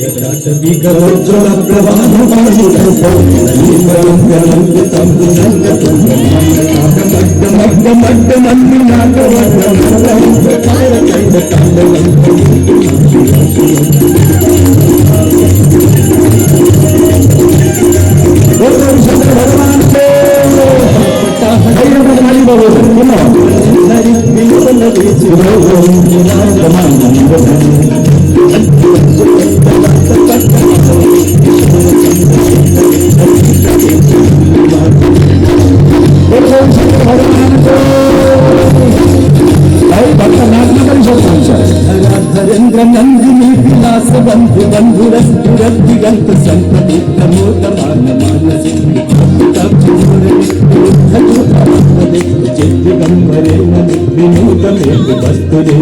जटाटवीकरोज्ज्वल धरेन्द्र नंदिनी विलास बंधु बंधुरस दिगंत संपत्ति प्रमोद मान मानसी दिगंबरे विनोद में वस्तुरे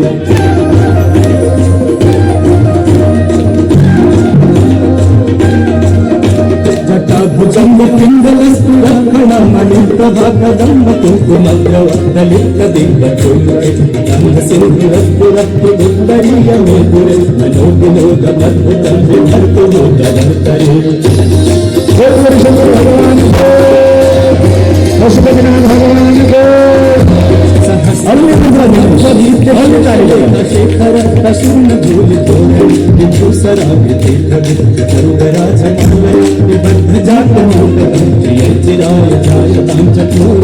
जटाभुजंग पिंगलस्तुरक्षणमणि प्रभाकदम्ब कुंकुमद्रवदलित दिव्यचूड़े गंध सिंधुरस्तुरस्तुदुन्दरीय मेघुरे मनो विनोद मद्भुतं विभर्तु मोदरन्तरे भगवान को पशुपतिनाथ भगवान को शेखर प्रसून धूल तोड़े विभु सरागते करुगराज विबद्ध जात मोद चिराय जाय चक्रूर